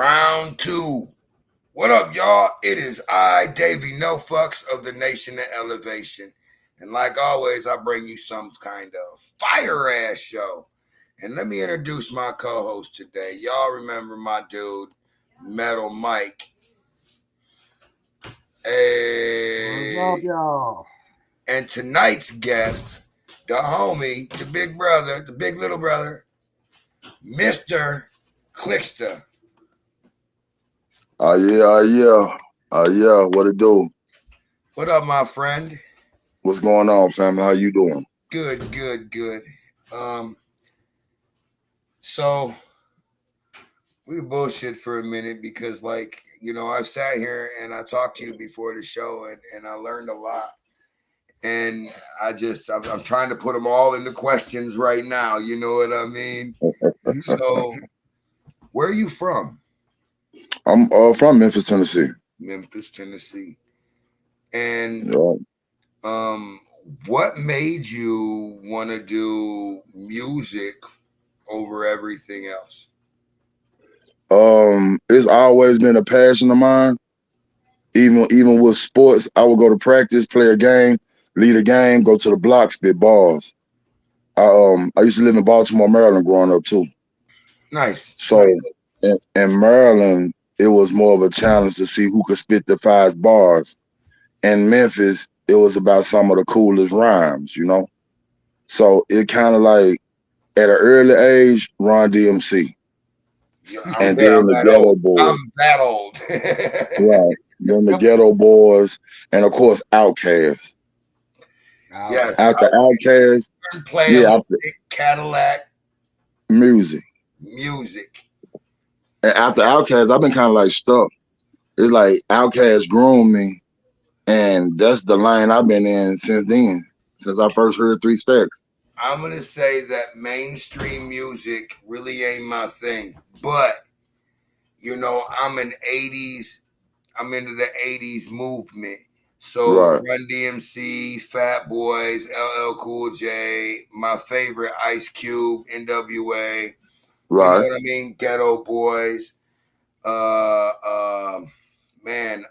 Round two. What up, y'all? It is I, Davey No Fucks of the Nation of Elevation. And like always, I bring you some kind of fire ass show. And let me introduce my co host today. Y'all remember my dude, Metal Mike. What's up, Hey. y'all? And tonight's guest, the homie, the big brother, the big little brother, Mr. Clickster. Yeah. What it do? What up, my friend? What's going on, family? How you doing? Good. Um, so we bullshit for a minute because, I've sat here and I talked to you before the show and I learned a lot. And I'm trying to put them all into questions right now. You know what I mean? So, where are you from? I'm from Memphis, Tennessee. Memphis, Tennessee. And Yeah. what made you want to do music over everything else? It's always been a passion of mine. Even with sports, I would go to practice, play a game, lead a game, go to the block, spit balls. I used to live in Baltimore, Maryland, growing up too. Nice. So in Maryland, it was more of a challenge to see who could spit the 5 bars. In Memphis, it was about some of the coolest rhymes. So it kind of like at an early age, Run DMC, and then the That old. Ghetto I'm Boys, that old. right? Then the Yep. Ghetto Boys, and of course Outkast. Oh, Yes, After I Outkast, started playing yeah, after Cadillac music, music. and after Outkast, I've been kind of like stuck. It's like Outkast groomed me, and that's the lane I've been in since then. Since I first heard Three Stacks. I'm gonna say that mainstream music really ain't my thing, but I'm an '80s. I'm into the '80s movement. So Right, Run DMC, Fat Boys, LL Cool J, my favorite Ice Cube, NWA. You know right. what I mean? Ghetto Boys. Uh, uh, man.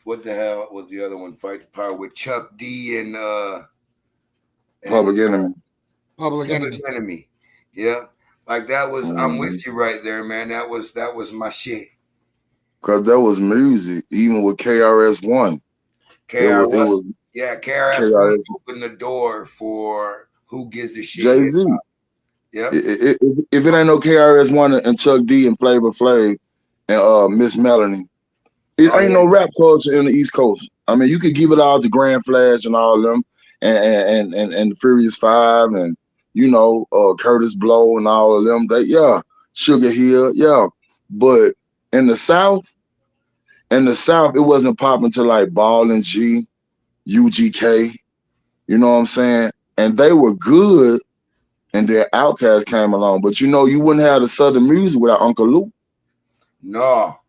What the hell was the other one? Fight the Power with Chuck D and Public Enemy. Public Public Enemy. Enemy. Yeah, like that was. I'm Mm-hmm. with you right there, man. That was my shit. Cause that was music, even with KRS-One. It KRS. was Yeah, KRS One KRS opened the door for Who Gives a Shit Jay Hip Z. Hop. Yep. If it ain't no KRS-One and Chuck D and Flavor Flav and Miss Melanie, it Oh ain't yeah. no rap culture in the East Coast. I mean, you could give it all to Grand Flash and all of them, and the Furious Five, and Curtis Blow and all of them. Sugar Hill, yeah. But in the South, it wasn't popping to like Ball and G, UGK. You know what I'm saying? And they were good, and their Outkast came along. But you wouldn't have the Southern music without Uncle Luke. No,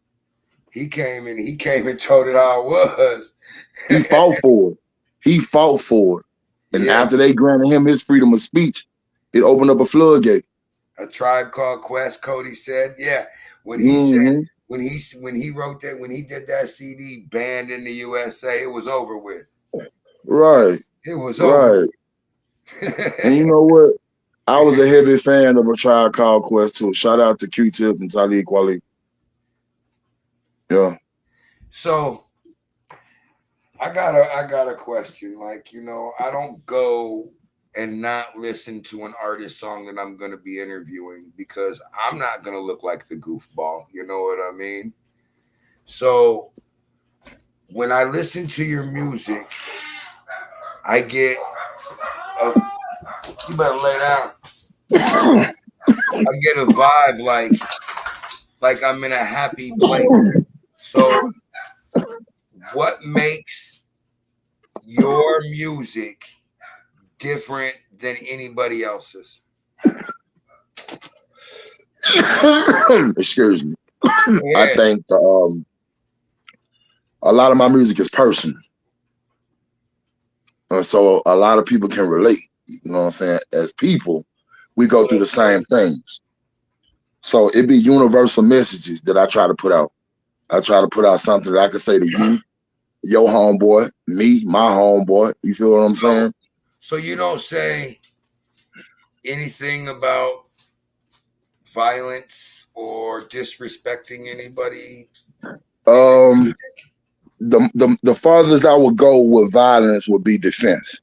He came and told it how it was. He fought for it. He fought for it. And Yeah. after they granted him his freedom of speech, it opened up a floodgate. A Tribe Called Quest. Cody said, yeah. When he said Hmm. when he wrote that when he did that CD banned in the USA, it was over with. Right, It was over right. And you with. know what? I was a heavy fan of a Tribe Called Quest too. Shout out to Q-Tip and Talib Kweli. Yeah. So I got a question. I don't go and not listen to an artist song that I'm gonna be interviewing because I'm not gonna look like the goofball. You know what I mean? So when I listen to your music, I get a you better lay down. I get a vibe like I'm in a happy place. So what makes your music different than anybody else's? Excuse me. I Yeah. think a lot of my music is personal. So a lot of people can relate. You know what I'm saying? As people, we go through the same things. So it be universal messages that I try to put out. I try to put out something that I can say to you, your homeboy, me, my homeboy. You feel what I'm saying? So you don't say anything about violence or disrespecting anybody? Um, the farthest I would go with violence would be defense.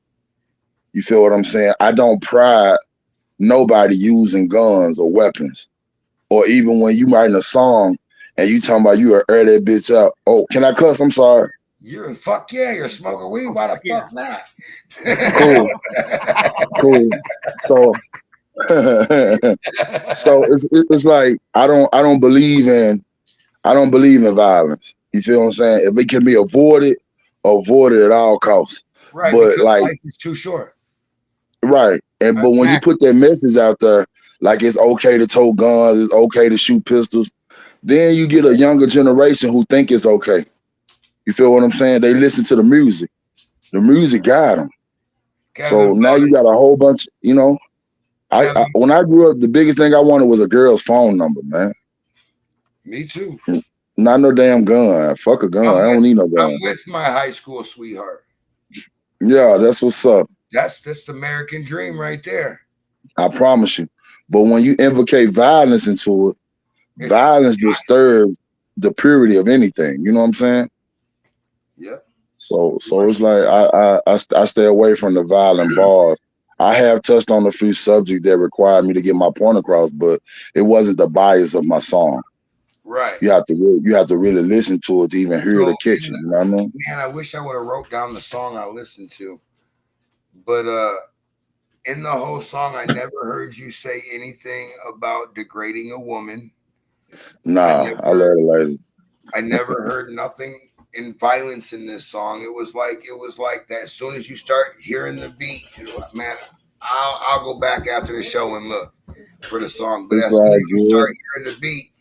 You feel what I'm saying? I don't pride nobody using guns or weapons. Or even when you writing a song and you talking about you are air that bitch out. Oh, can I cuss? I'm sorry. You're fuck yeah, you're smoking weed. Why the fuck not? Cool, cool. So so it's like I don't believe in violence. You feel what I'm saying? If it can be avoided, avoid it at all costs. Right, But because like life is too short. right. And but when you put that message out there, like it's okay to tow guns, it's okay to shoot pistols, then you get a younger generation who think it's okay. You feel what I'm saying? They listen to the music. The music got them. So Kevin now you Bonus, got a whole bunch, you know. I Kevin, when I grew up, the biggest thing I wanted was a girl's phone number, man. me too. Not no damn gun. Fuck a gun. I don't need no I'm gun. with my high school sweetheart. Yeah, that's what's up. That's the American dream right there. I promise you. But when you invocate violence into it, It's, violence disturbs the purity of anything. You know what I'm saying? yeah. So it's like I stay away from the violent bars. I have touched on a few subjects that required me to get my point across, but it wasn't the bias of my song. Right. You have to really listen to it to even hear So the kitchen. You know what I mean? man, I wish I would have wrote down the song I listened to. But in the whole song, I never heard you say anything about degrading a woman. Nah, I love the ladies. I never heard nothing in violence in this song. It was like that. As soon as you start hearing the beat, you're like, man, I'll go back after the show and look for the song. But It's as soon all as you good. start hearing the beat,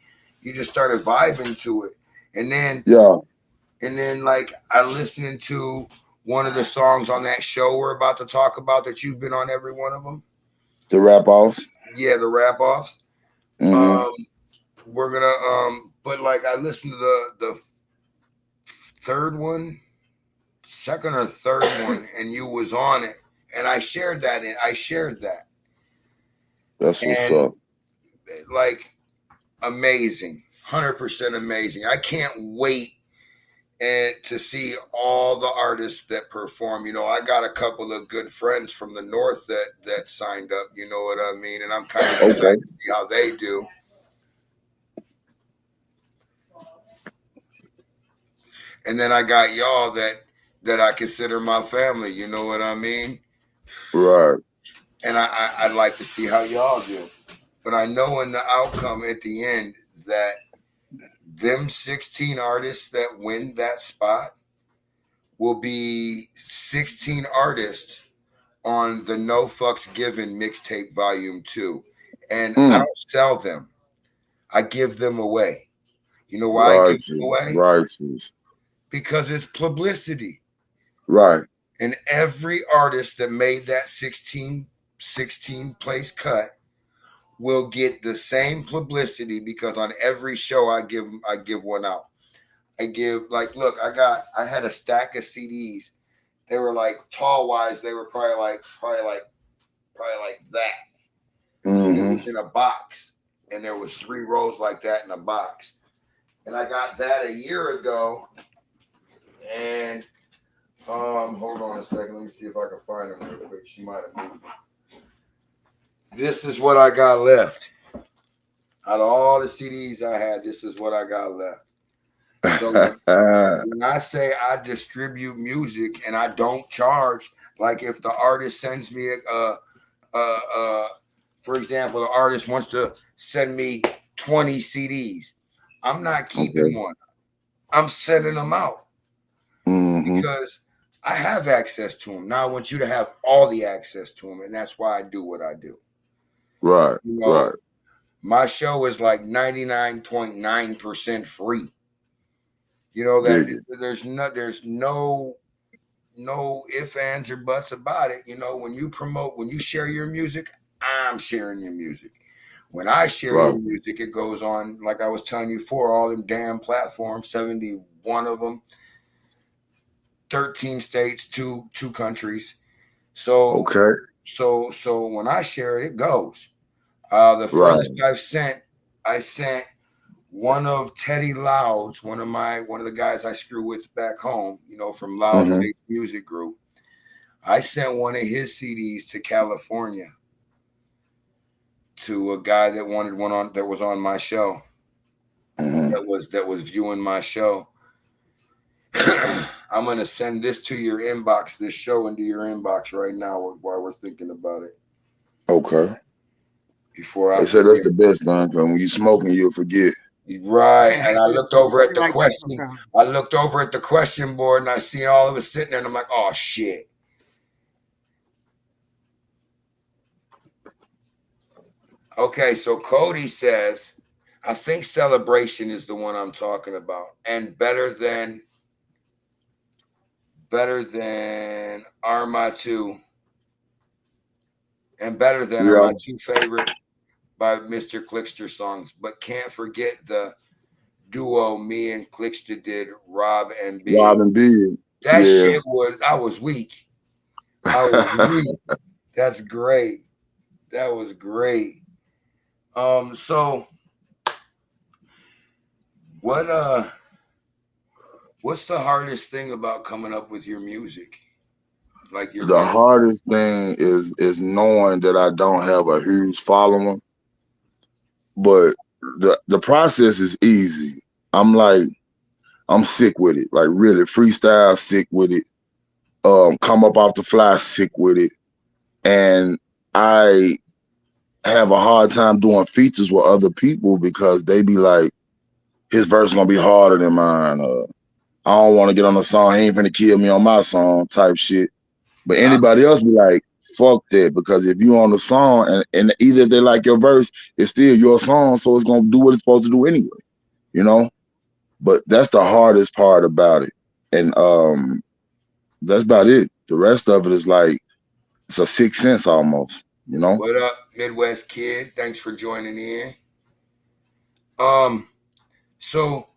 you just started vibing to it. And then Yeah, like I listening to one of the songs on that show we're about to talk about that you've been on every one of them. the rap offs. Yeah, the rap offs. Mm-hmm. Um, we're gonna but like I listened to the third one, second or third one, and you was on it, and I shared that. That's what's And up. like amazing, 100% amazing. I can't wait and to see all the artists that perform. You know, I got a couple of good friends from the north that signed up. You know what I mean? And I'm kind of excited Okay. to see how they do. And then I got y'all that I consider my family. You know what I mean? Right. And I'd like to see how y'all do. But I know in the outcome at the end that them 16 artists that win that spot will be 16 artists on the No Fucks Given mixtape volume 2. And I Mm. don't sell them. I give them away. You know why I give them Righteous. away? Righteous. Because it's publicity. Right. And every artist that made that 16 place cut will get the same publicity because on every show I give one out. I give like look, I had a stack of CDs. They were like tall wise, they were probably like that. And it Mm-hmm. was in a box. And there was 3 rows like that in a box. And I got that a year ago. And hold on a second. Let me see if I can find them real quick. She might have moved. This is what I got left. Out of all the CDs I had, this is what I got left. So when I say I distribute music and I don't charge, like if the artist sends me for example, the artist wants to send me 20 CDs, I'm not keeping Okay. one. I'm sending them out Mm-hmm. because I have access to them. Now I want you to have all the access to them, and that's why I do what I do. Right. You know, Right. my show is like 99.9% free. You know that Dig it. there's no ifs, ands, or buts about it. You know, when you share your music, I'm sharing your music. When I share Right. your music, it goes on, like I was telling you, for all them damn platforms, 71 of them, 13 states, two countries. So Okay. so when I share it, it goes. The Right. furthest I sent one of Teddy Loud's, one of the guys I screw with back home, from Loud Mm-hmm. Faith Music Group. I sent one of his CDs to California to a guy that wanted one on that was on my show. Mm-hmm. That was viewing my show. I'm gonna send this to your inbox, this show into your inbox right now while we're thinking about it. Okay. Before I They said that's forget. the best thing, because when you smoking, you'll forget. Right. And I looked over at the Like question. I looked over at the question board and I seen all of it sitting there and I'm like, oh shit. Okay, so Cody says, I think Celebration is the one I'm talking about. And better than Arma 2. And better than are Yeah. my two favorite by Mr. Clickster songs. But can't forget the duo me and Clickster did, Rob and B. Robin B. That Yeah. shit I was weak. I was weak. That's great. That was great. So what what's the hardest thing about coming up with your music? Like your The lyrics? hardest thing is knowing that I don't have a huge following, but the process is easy. I'm sick with it. Like really freestyle sick with it. Come up off the fly sick with it. And I have a hard time doing features with other people because they be like, his verse gonna be harder than mine. I don't want to get on the song. He ain't finna kill me on my song type shit. But Uh, anybody else be like, fuck that. Because if you on the song and either they like your verse, it's still your song. So it's going to do what it's supposed to do anyway, you know? But that's the hardest part about it. And that's about it. The rest of it is like, it's a sixth sense almost, you know? what up, Midwest Kid? Thanks for joining in. Um, so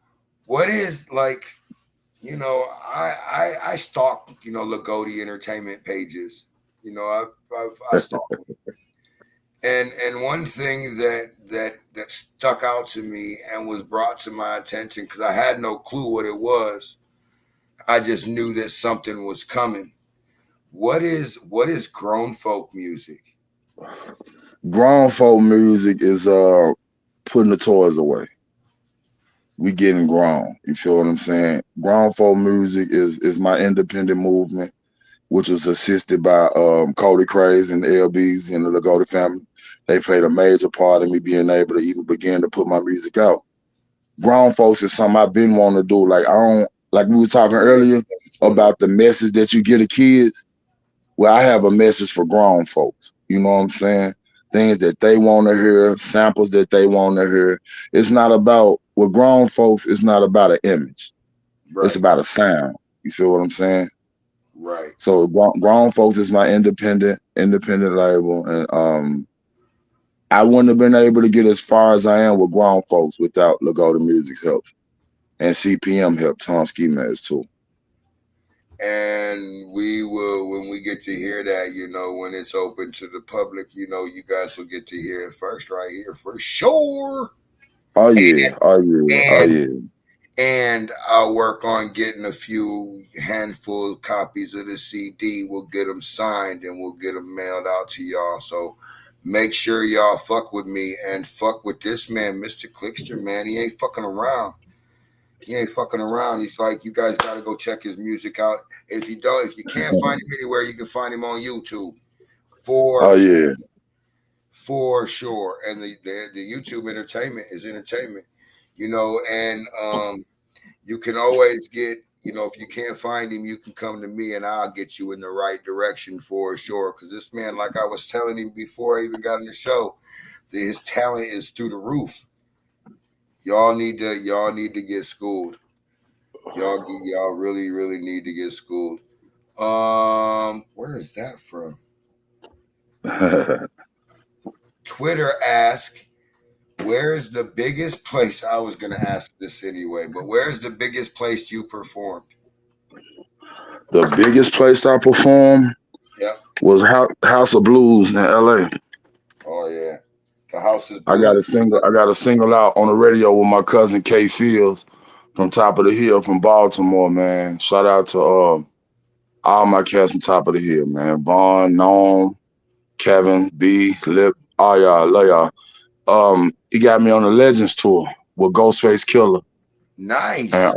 what is like, I stalk, Lagodi Entertainment pages. I stalk them. And one thing that stuck out to me and was brought to my attention because I had no clue what it was. I just knew that something was coming. What is grown folk music? Grown folk music is putting the toys away. We getting grown. You feel what I'm saying? Grown folk music is my independent movement, which was assisted by Cody Craze and the LBs and the Lagodi family. They played a major part in me being able to even begin to put my music out. Grown folks is something I've been wanting to do. Like we were talking earlier about the message that you get to kids. Well, I have a message for grown folks. You know what I'm saying? Things that they want to hear, samples that they want to hear. It's not about, with grown folks, it's not about an image. It's Right, about a sound. You feel what I'm saying? right. So grown folks is my independent label, and I wouldn't have been able to get as far as I am with grown folks without Lagodi Music's help and CPM help, Tom Ski Mask too. And we will, when we get to hear that, when it's open to the public, you guys will get to hear it first right here for sure. Oh yeah, oh yeah, oh And yeah. and I'll work on getting a few handful of copies of the CD. We'll get them signed and we'll get them mailed out to y'all. So make sure y'all fuck with me and fuck with this man, Mr. Clickster, man. He ain't fucking around. He ain't fucking around. He's like, you guys got to go check his music out. If you can't find him anywhere, you can find him on YouTube. Oh For yeah. for sure. And the YouTube entertainment is entertainment, and you can always get, if you can't find him, you can come to me and I'll get you in the right direction for sure. Because this man, like I was telling him before I even got on the show, his talent is through the roof. Y'all need to get schooled. Y'all really, really need to get schooled. Where is that from? Twitter ask, Where's the biggest place? I was gonna ask this anyway, but where's the biggest place you performed? The biggest place I performed Yep. was House of Blues in LA. Oh yeah. The House is I blue. got a single out on the radio with my cousin Kay Fields from Top of the Hill from Baltimore, man. Shout out to all my cats from Top of the Hill, man. Vaughn, Noam, Kevin, B, Lip, all y'all, love y'all. He got me on the Legends tour with Ghostface Killer. Nice. And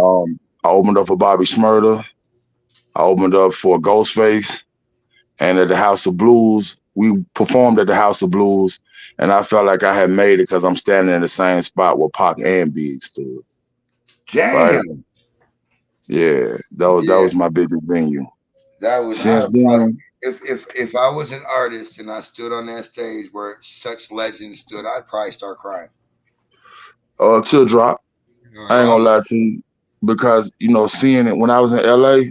I opened up for Bobby Shmurda. I opened up for Ghostface. And at the House of Blues, we performed at the House of Blues. And I felt like I had made it because I'm standing in the same spot where Pac and Big stood. Damn. Right? Yeah, that was my biggest venue. That was Since then. If I was an artist and I stood on that stage where such legends stood, I'd probably start crying. Teardrop. I ain't gonna lie to you, because seeing it when I was in LA,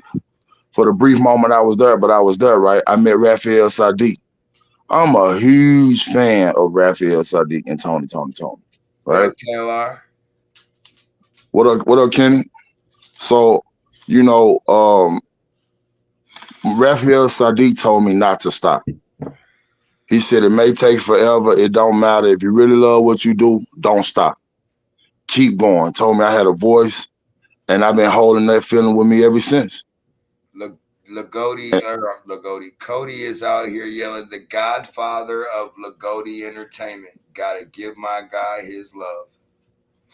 for the brief moment I was there, but I was there, right? I met Raphael Sadiq. I'm a huge fan of Raphael Sadiq and Tony. What Right? up, KLR? What up, Kenny? So, Raphael Sadiq told me not to stop. He said it may take forever. It don't matter. If you really love what you do, don't stop. Keep going. Told me I had a voice, and I've been holding that feeling with me ever since. Cody is out here yelling, the godfather of Lagodi Entertainment. Gotta give my guy his love.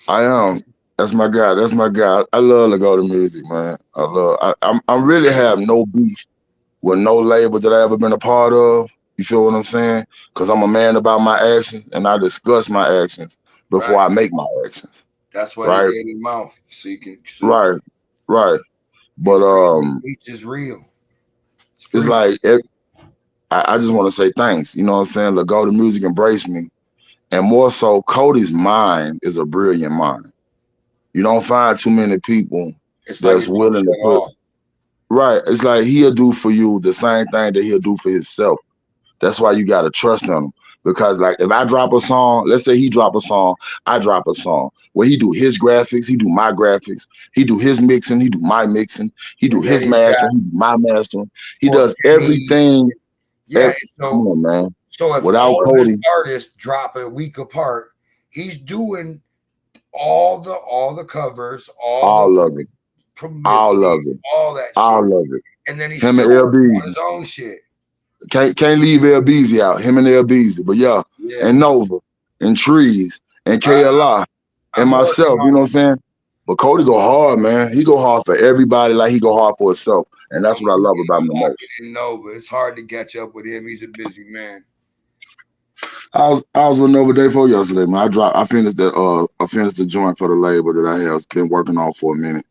I am. That's my guy. I love Lagodi music, man. I really have no beef with no label that I ever been a part of. You feel what I'm saying? Because I'm a man about my actions, and I discuss my actions before I make my actions. That's why they gave him mouth, so you can. Right. But speech is real. It's like I just want to say thanks. You know what I'm saying? Lagodi music embraced me, and more so, Cody's mind is a brilliant mind. You don't find too many people that's willing to put. Right. It's like he'll do for you the same thing that he'll do for himself. That's why you gotta trust him. Because like if I drop a song, let's say he drop a song, I drop a song. Well, he do his graphics, he do my graphics, he do his mixing, he do my mixing, he do his mastering, he do my mastering. He does everything. Yeah. Come on, man. So if without all Cody, his artists drop a week apart, he's doing all the covers, all of it, all that shit. And then he's still working on his own shit. Can't leave LBZ out. Him and LBZ, but yeah, and Nova, and Trees, and KLI, and myself. You know what I'm saying? But Cody go hard, man. He go hard for everybody, like he go hard for himself, and that's what I love about him the most. Nova, it's hard to catch up with him. He's a busy man. I was with Nova Day 4 yesterday, man. I finished the joint for the label that I have been working on for a minute,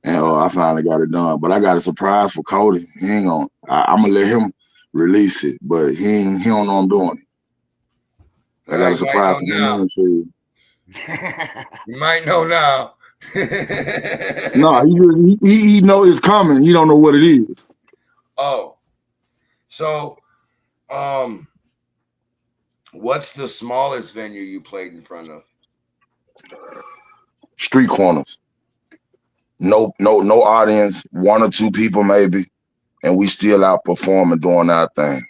and I finally got it done. But I got a surprise for Cody. He ain't gonna. I'm gonna let him release it, but he don't know I'm doing it. I got a surprise for him. You might know now. No, he know it's coming. He don't know what it is. Oh, so what's the smallest venue you played in front of? Street corners. No audience, 1 or 2 people maybe, and we still out performing, doing our thing.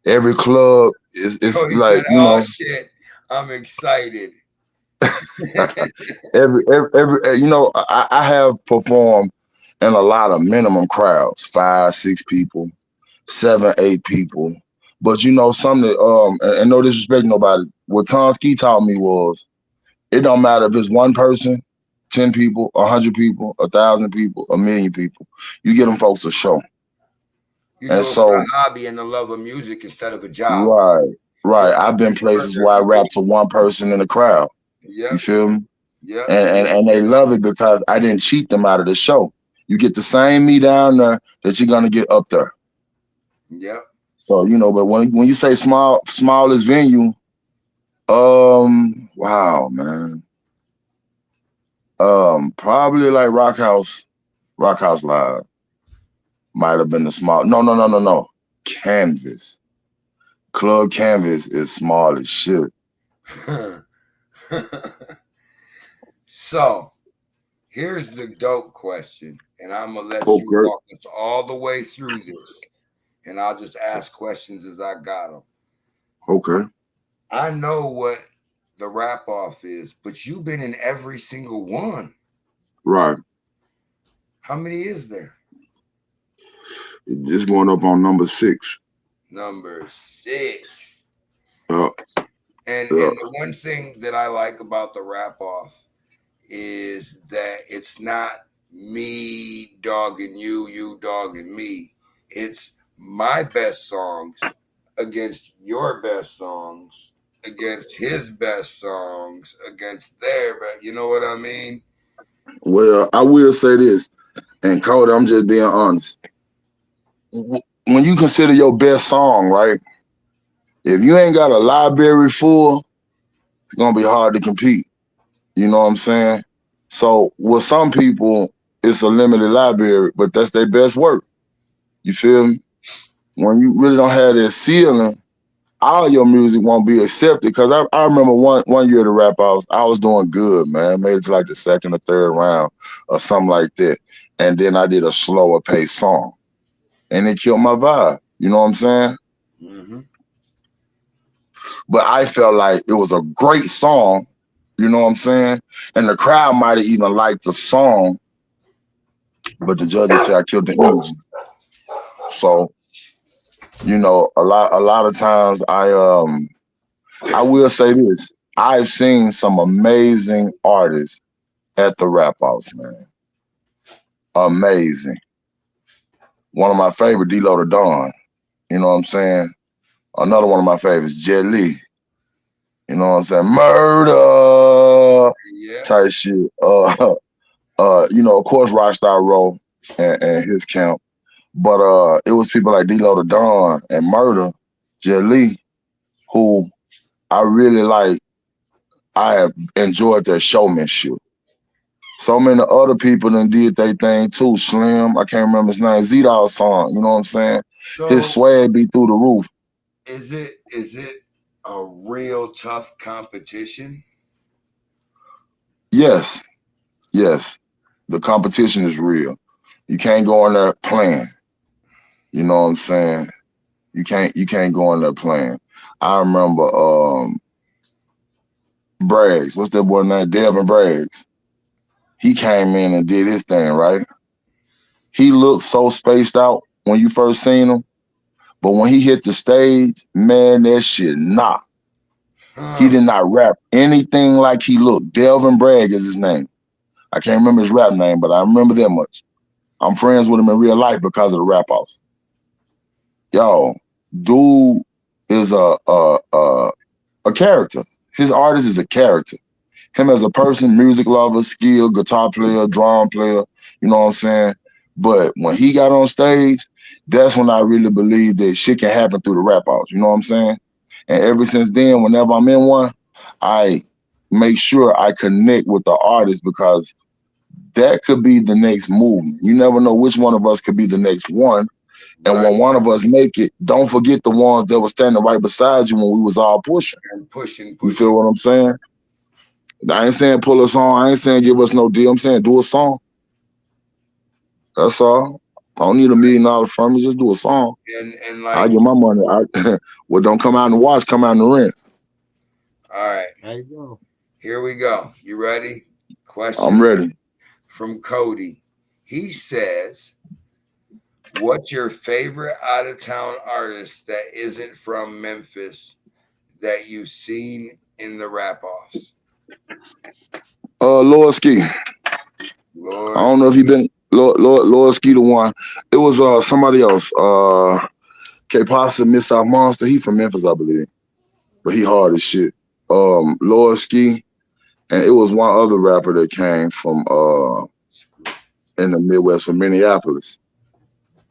Every club is like said, shit, I'm excited. every I have performed in a lot of minimum crowds, 5, 6 people, 7, 8 people. But something and no disrespect to nobody, what Tom Ski taught me was it don't matter if it's 1 person, 10 people, 100 people, 1,000 people, 1,000,000 people. You get them folks a show. You do it for a hobby and the love of music instead of a job. Right. I've been places where I rap to 1 person in the crowd. Yeah. You feel me? Yeah. And they love it because I didn't cheat them out of the show. You get the same me down there that you're gonna get up there. Yeah. So but when you say smallest venue, wow, man. Probably like Rock House Live. Might have been the small. No. Canvas. Club Canvas is small as shit. So here's the dope question, and I'm gonna let you Okay. walk us all the way through this, and I'll just ask questions as I got them. Okay. I know what the rap off is, but you've been in every single one. Right. How many is there? It's going up on number 6. Number 6. Yeah. And Yeah. the one thing that I like about the rap off is that it's not me dogging you, you dogging me. It's my best songs against your best songs, against his best songs, against their best. You know what I mean? Well, I will say this, and Cody, I'm just being honest. When you consider your best song, right? If you ain't got a library full, it's gonna be hard to compete. You know what I'm saying? So with some people, it's a limited library, but that's their best work. You feel me? When you really don't have that ceiling, all your music won't be accepted. Because I remember one year at the rap house, I was doing good, man. Made it to like the second or third round or something like that. And then I did a slower paced song. And it killed my vibe. You know what I'm saying? Mm-hmm. But I felt like it was a great song. You know what I'm saying? And the crowd might have even liked the song, but the judges said I killed the energy. So, you know, a lot of times I will say this. I've seen some amazing artists at the rap house, man. Amazing. One of my favorite, D-Lo the Don. You know what I'm saying? Another one of my favorites, Jet Li. You know what I'm saying? Murder Yeah. type shit. You know, of course, Rockstar Row and his camp. But it was people like D-Lo the Don and Murder, Jet Li, who I really like. I have enjoyed their showmanship. So many other people done did their thing too. Slim, I can't remember his name. Z-Dog song, you know what I'm saying? His So swag be through the roof. is it a real tough competition? Yes, yes. The competition is real. You can't go in there playing. You know what I'm saying? You can't go in there playing. I remember Braggs. What's that boy name? Devin Braggs. He came in and did his thing, right? He looked so spaced out when you first seen him, but when he hit the stage, man, that shit knocked. He Huh. did not rap anything like he looked. Delvin Bragg is his name. I can't remember his rap name, but I remember that much. I'm friends with him in real life because of the rap house. Yo, dude is a character. His artist is a character. Him as a person, music lover, skill, guitar player, drum player, you know what I'm saying? But when he got on stage, that's when I really believe that shit can happen through the rap house, you know what I'm saying? And ever since then, whenever I'm in one, I make sure I connect with the artist because that could be the next movement. You never know which one of us could be the next one. And Right. when one of us make it, don't forget the ones that were standing right beside you when we was all pushing. And pushing. You feel what I'm saying? I ain't saying pull a song. I ain't saying give us no deal. I'm saying do a song. That's all. I don't need $1 million from you. Just do a song. And I like, get my money. What don't come out in the wash, come out in the rinse. all right, There you go. here we go. You ready? Question I'm ready. from Cody. He says, what's your favorite out of town artist that isn't from Memphis that you've seen in the rap offs? Lord Ski. I Lord, don't know if he been Lord Ski the one. It was somebody else. K Pasta, Miss South Monster. He from Memphis, I believe. But he hard as shit. Lord Ski. And it was one other rapper that came from in the Midwest from Minneapolis.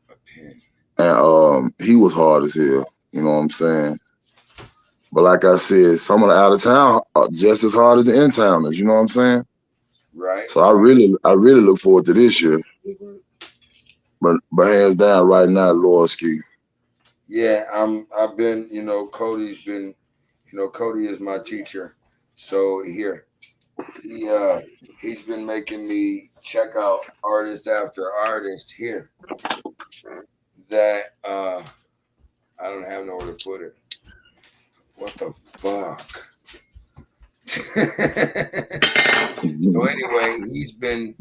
a pin. And he was hard as hell. You know what I'm saying? But like I said, some of the out of town are just as hard as the in towners. You know what I'm saying? Right. So I really look forward to this year. But hands down, right now, Lord Ski. Yeah, I've been, Cody's been, Cody is my teacher. So here, he's been making me check out artist after artist here that I don't have nowhere to put it. What the fuck? So anyway, he's been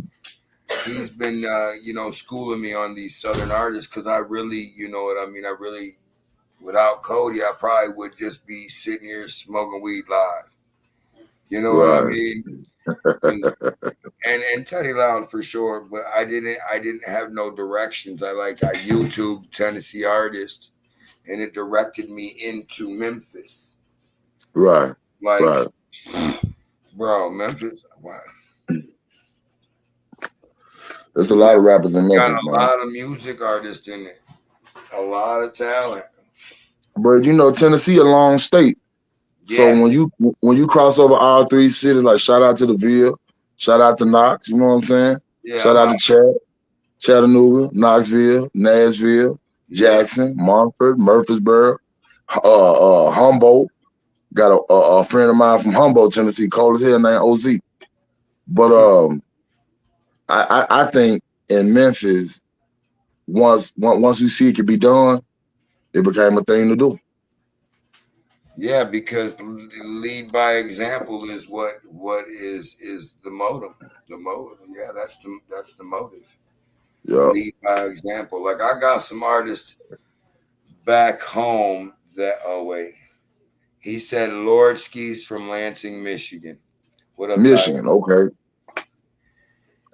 schooling me on these southern artists because I really, you know what I mean, I really, without Cody, I probably would just be sitting here smoking weed live. You know what I Right. mean? And Teddy Loud for sure, but I didn't have no directions. I YouTube Tennessee artists, and it directed me into Memphis. Right. Like, Right. bro, Memphis, wow. There's a lot of rappers in Got Memphis, a man. lot of music artists in it. A lot of talent. But you know, Tennessee a long state. So Yeah. when you cross over all three cities, like shout out to the Ville, shout out to Knox, you know what I'm saying? Yeah. Shout out to Chattanooga, Knoxville, Nashville, Jackson, Montford, Murfreesboro, Humboldt. Got a friend of mine from Humboldt, Tennessee, cold as hell, named OZ. But I think in Memphis, once we see it can be done, it became a thing to do. Yeah, because lead by example is what is the motive. The motive. Yeah, that's the motive. Yeah. Lead by example. Like I got some artists back home that he said Lord Skis from Lansing, Michigan. What up, Michigan, okay.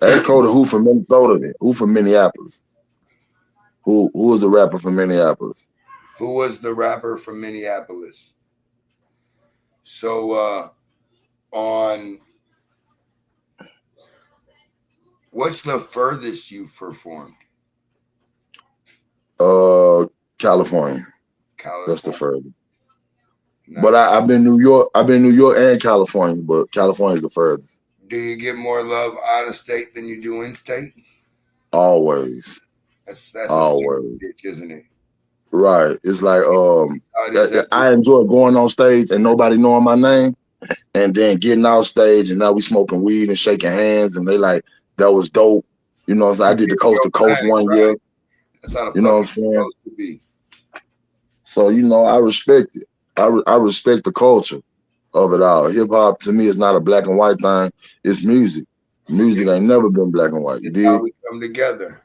Ask Cody who from Minnesota then. Who from Minneapolis? Who was the rapper from Minneapolis? Who was the rapper from Minneapolis? So on what's the furthest you've performed? California. California. That's the furthest. Nice. But I've been New York and California, but California is the furthest. Do you get more love out of state than you do in state? Always. That's always, bitch, isn't it? Right. It's like I enjoy going on stage and nobody knowing my name, and then getting off stage and now we smoking weed and shaking hands and they like that was dope. You know, so I did the Coast to Coast one year. That's how you know what I'm saying? Supposed to be. So you know, I respect it. I respect the culture of it all. Hip hop to me is not a black and white thing. It's music. Music ain't never been black and white. It's how we come together.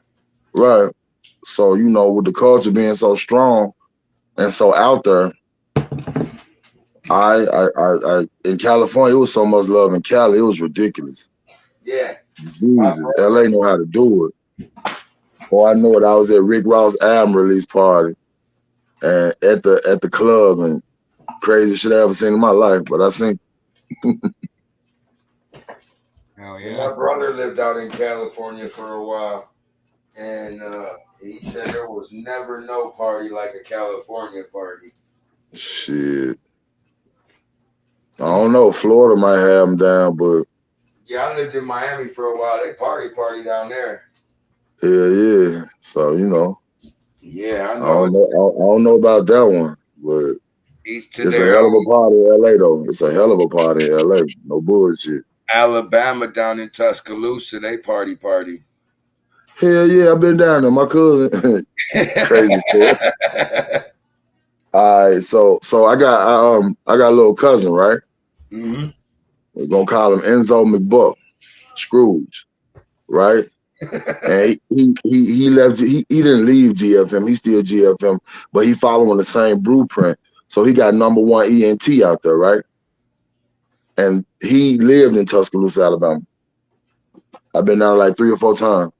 Right. So, you know, with the culture being so strong and so out there, I in California, it was so much love in Cali, it was ridiculous. Yeah. Jesus, LA know how to do it. Oh, I know it. I was at Rick Ross' album release party and at the club, and crazy shit I ever seen in my life, but I seen. Hell yeah. My brother lived out in California for a while, and he said there was never no party like a California party. Shit. I don't know. Florida might have them down, but yeah, I lived in Miami for a while. They party down there. Yeah. So you know. Yeah, I know. I don't know about that one, but it's a hell of a party in LA though. It's a hell of a party in LA. No bullshit. Alabama down in Tuscaloosa, they party. Hell yeah, I've been down there. My cousin, crazy shit. All right, so I got a little cousin, right? Mm-hmm. We're gonna call him Enzo McBuck, Scrooge, right? And he left. He didn't leave GFM. He's still GFM, but he following the same blueprint. So he got #1 ENT out there, right? And he lived in Tuscaloosa, Alabama. I've been down like 3 or 4 times.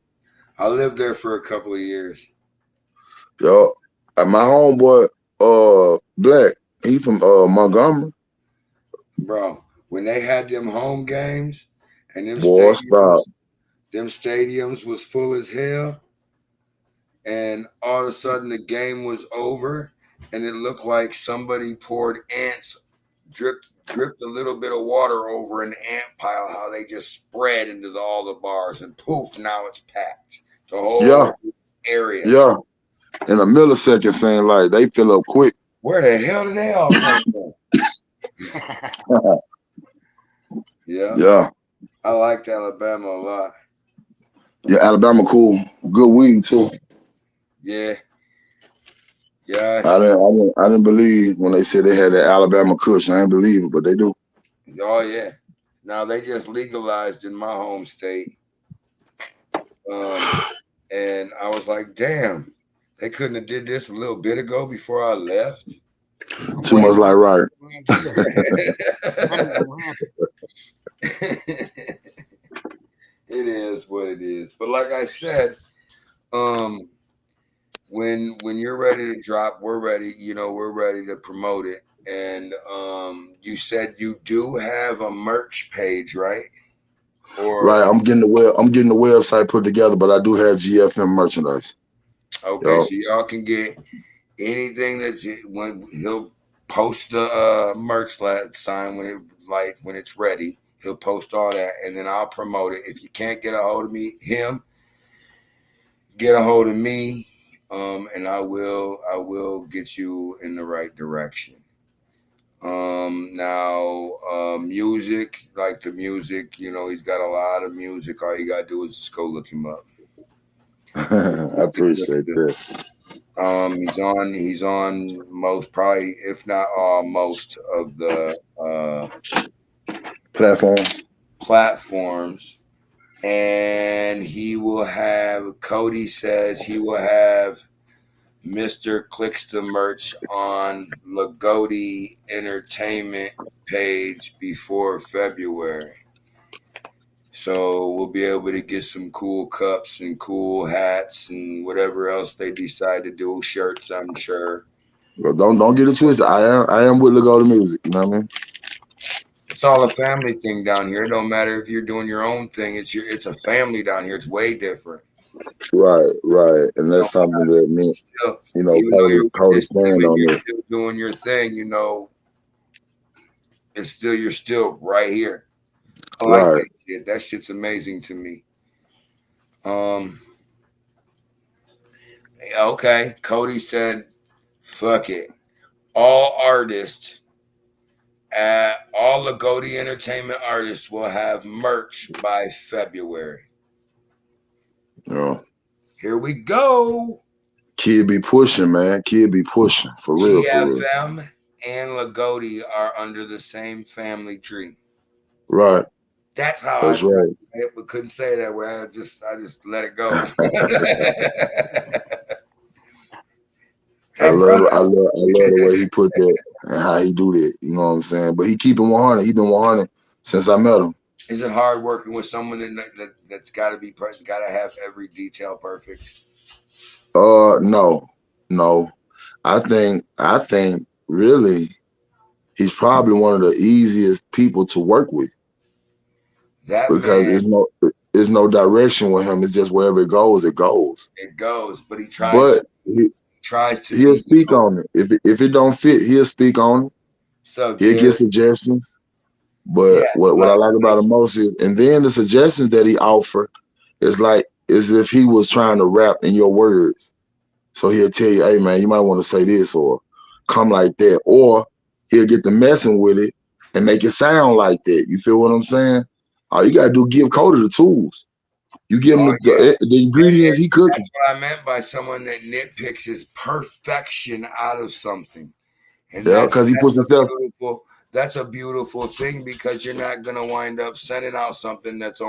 I lived there for a couple of years. Yo, my homeboy, Black, he from Montgomery. Bro, when they had them home games and them stadiums was full as hell, and all of a sudden the game was over, and it looked like somebody poured ants, dripped a little bit of water over an ant pile, how they just spread into all the bars, and poof, now it's packed. The whole area. Yeah. In a millisecond, saying like they fill up quick. Where the hell did they all come from? Yeah. Yeah. I liked Alabama a lot. Yeah, Alabama cool. Good weed too. Yeah. Yeah. I didn't believe when they said they had that Alabama Kush. I didn't believe it, but they do. Oh yeah. Now they just legalized in my home state. And I was like, damn, they couldn't have did this a little bit ago before I left. Too much like right. It is what it is. But like I said, when you're ready to drop, we're ready. You know, we're ready to promote it. And you said you do have a merch page, right? Or Right. I'm getting the website put together, but I do have GFM merchandise. okay, so y'all can get anything that when he'll post the merch sign when it's ready. He'll post all that, and then I'll promote it. If you can't get a hold of him, get a hold of me, and I will get you in the right direction. Now, music, like the music, you know, he's got a lot of music. All you gotta do is just go look him up. I appreciate that. He's on most, probably, if not all, most of the platforms. And he will have, Cody says he will have Mr. Clicksta merch on Lagodi Entertainment page before February. So we'll be able to get some cool cups and cool hats and whatever else they decide to do, shirts, I'm sure. But don't get it twisted. I am with Lagodi Music, you know what I mean? It's all a family thing down here. It don't matter if you're doing your own thing. It's a family down here. It's way different. Right. And that's something that me, Still, you know, even though you're Cody stand on you're it. still doing your thing, you know, you're still right here. I like that shit. That shit's amazing to me. Okay. Cody said, fuck it. All artists all Lagodi Entertainment artists will have merch by February. Yeah. Here we go. Kid be pushing, man. Kid be pushing. For real, for real. GFM and Lagodi are under the same family tree. Right. That's how That's right. I but couldn't say that way. I just let it go. I love the way he put that and how he do that. You know what I'm saying? But he keeping 100. He been 100 since I met him. Is it hard working with someone that's got to be got to have every detail perfect? No. I think really he's probably one of the easiest people to work with. Because there's no direction with him. It's just wherever it goes, it goes. It goes, but he tries. He'll speak on it. If it don't fit, he'll speak on it. So he'll give suggestions. But what I like about him most is, and then the suggestions that he offer is like as if he was trying to rap in your words. So he'll tell you, hey man, you might want to say this or come like that, or he'll get to messing with it and make it sound like that. You feel what I'm saying? All you gotta do give Cody the tools. You give him the ingredients he cooking. That's what I meant by someone that nitpicks his perfection out of something. And because he puts himself. That's a beautiful thing because you're not gonna wind up sending out something that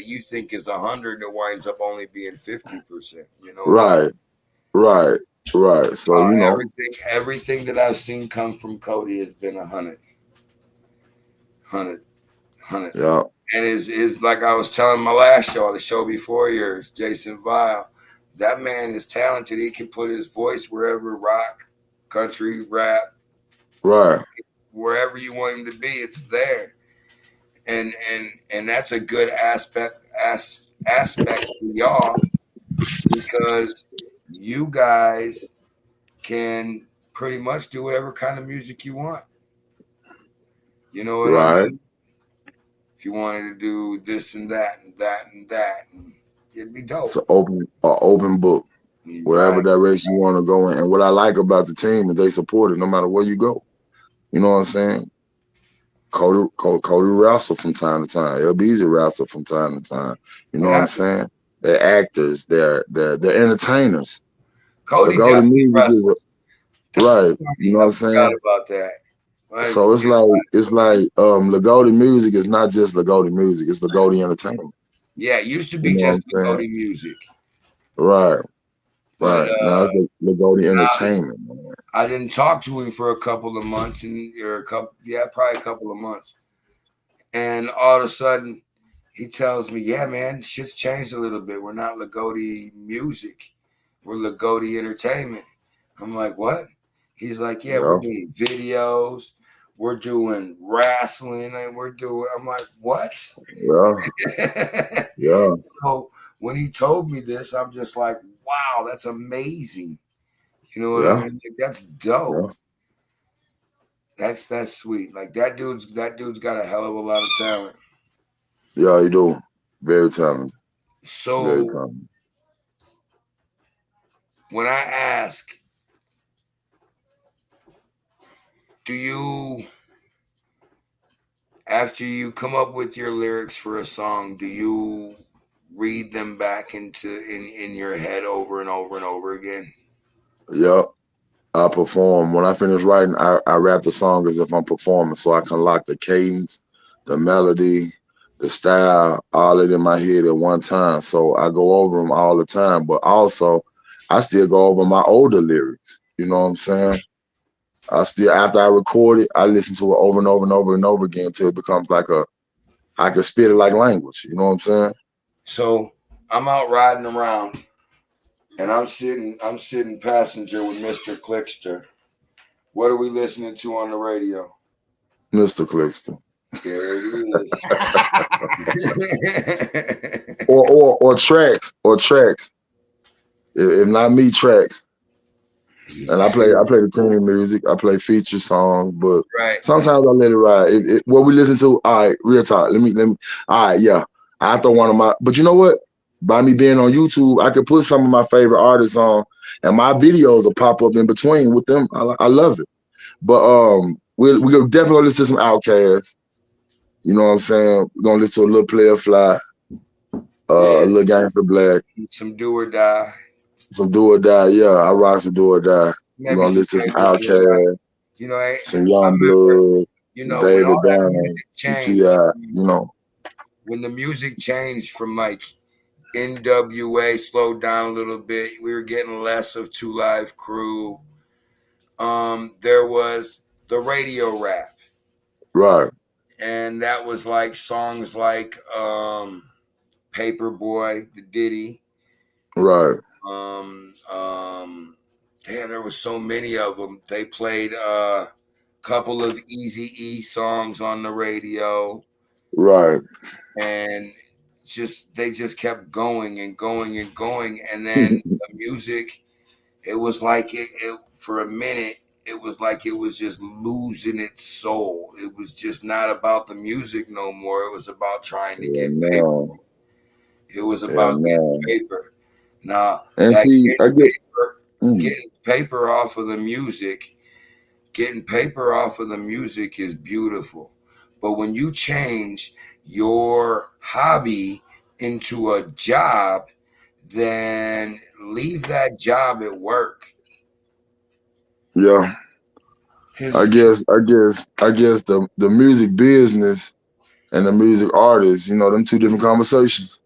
you think is 100 that winds up only being 50%. You know. Right. So you know, everything that I've seen come from Cody has been 100. Yeah. And is like I was telling my last show, the show before yours, Jason Vile. That man is talented. He can put his voice wherever, rock, country, rap, right, wherever you want him to be, it's there. And that's a good aspect for y'all because you guys can pretty much do whatever kind of music you want. You know what I mean? If you wanted to do this and that and that and that, it'd be dope. It's an open book. Wherever direction you want to go in. And what I like about the team is they support it no matter where you go. You know what I'm saying? Cody wrestle from time to time. LBZ wrestle from time to time. You know What what I'm happened? saying? They're actors. They're entertainers. The Cody Golden definitely Music is wrestles. right. You know what I I'm forgot saying? about that. I So it's forget like about it. Lagodi Music is not just Lagodi Music, it's Lagodi Entertainment. Yeah, it used to You be know what just I'm saying? Cody music, Right, but right. Now it's Lagodi now that Entertainment, man. I didn't talk to him for a couple of months, probably a couple of months, and all of a sudden he tells me, "Yeah, man, shit's changed a little bit. We're not Lagodi music, we're Lagodi Entertainment." I'm like, "What?" He's like, "Yeah, we're Yeah, doing videos, we're doing wrestling, and we're doing." I'm like, "What?" yeah, yeah, So when he told me this, I'm just like, "Wow, that's amazing." You know what I yeah, mean? Like, that's dope. yeah. That's sweet. Like that dude's got a hell of a lot of talent. Yeah, you do. Very talented. Very So talented. when I ask, do you after you come up with your lyrics for a song, do you read them back in your head over and over and over again? Yep. I perform. When I finish writing, I rap the song as if I'm performing so I can lock the cadence, the melody, the style, all it in my head at one time. So I go over them all the time. But also, I still go over my older lyrics. You know what I'm saying? I still, after I record it, I listen to it over and over and over and over again until it becomes like I can spit it like language. You know what I'm saying? So I'm out riding around and I'm sitting passenger with Mr. Clickster. What are we listening to on the radio? Mr. Clixton. There it is. Or tracks. If not me, tracks. And I play the team music. I play feature songs, but Right. sometimes I let it ride. What we listen to, all right, real talk. Let me. All right, yeah. I throw one of my. But you know what? By me being on YouTube, I can put some of my favorite artists on, and my videos will pop up in between with them. I love it. But we gonna definitely listen to some Outkast. You know what I'm saying? We're gonna listen to a little Player Fly, Yeah. a little Gangster Black, Some do or die. some Do or Die. Yeah, I rock some Do or Die. We're Maybe gonna some listen to some David Guetta. Outkast. I Some Young remember, Blood, some when David all that Down, music some changed, T.I., you know. when the music changed from like NWA slowed down a little bit, we were getting less of Two Live Crew. There was the radio rap, Right, and that was like songs like Paperboy, the Diddy. right, Um, um, Damn, there was so many of them. They played couple of Easy E songs on the radio, right. and they just kept going and going and going, and then the music, it was like it for a minute. It was like it was just losing its soul. It was just not about the music no more. It was about trying to Yeah, get paper. no. It was Yeah, about getting no. paper. Now And that see, I get, mm, getting paper off of the music, getting paper off of the music is beautiful. But when you change your hobby into a job, then leave that job at work. yeah. I Because guess, I guess, I guess the music business and the music artist, them two different conversations.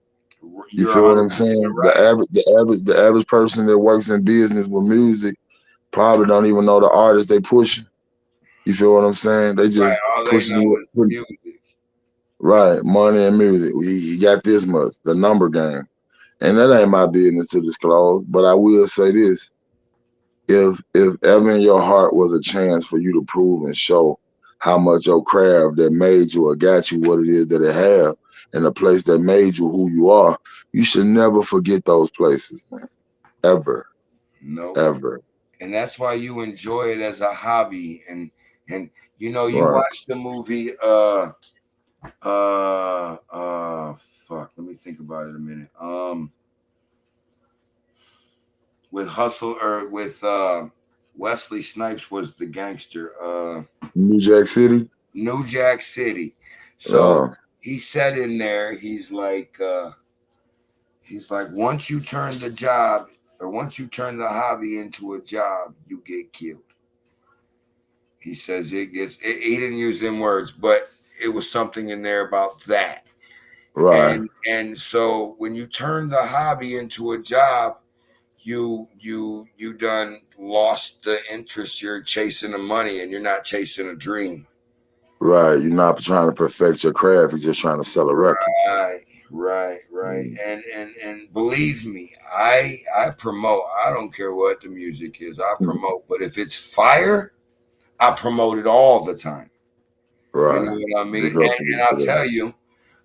You you're feel what I'm 100% saying? The right. average, the average, the average person that works in business with music probably don't even know the artist they pushing. You feel what I'm saying? They Right. just All they pushing know you, is music. right, money and music. We got this much, the number game. And that ain't my business to disclose. But I will say this. If ever in your heart was a chance for you to prove and show how much your craft that made you or got you what it is that it have, and the place that made you who you are, you should never forget those places, man. Ever. Nope. Ever. And that's why you enjoy it as a hobby. And you Right. watch the movie fuck, let me think about it a minute. With Hustle or with Wesley Snipes was the gangster. New Jack City? New Jack City. So Oh, he said in there, he's like, once you turn the job or once you turn the hobby into a job, you get killed. He says he didn't use them words, but it was something in there about that. right, And so when you turn the hobby into a job, you done lost the interest. You're chasing the money and you're not chasing a dream. right. You're not trying to perfect your craft. You're just trying to sell a record. Right, right. Mm. And believe me, I promote. I don't care what the music is. I promote. But if it's fire, I promote it all the time. You know Right. what I mean? Big up to And you for I'll that.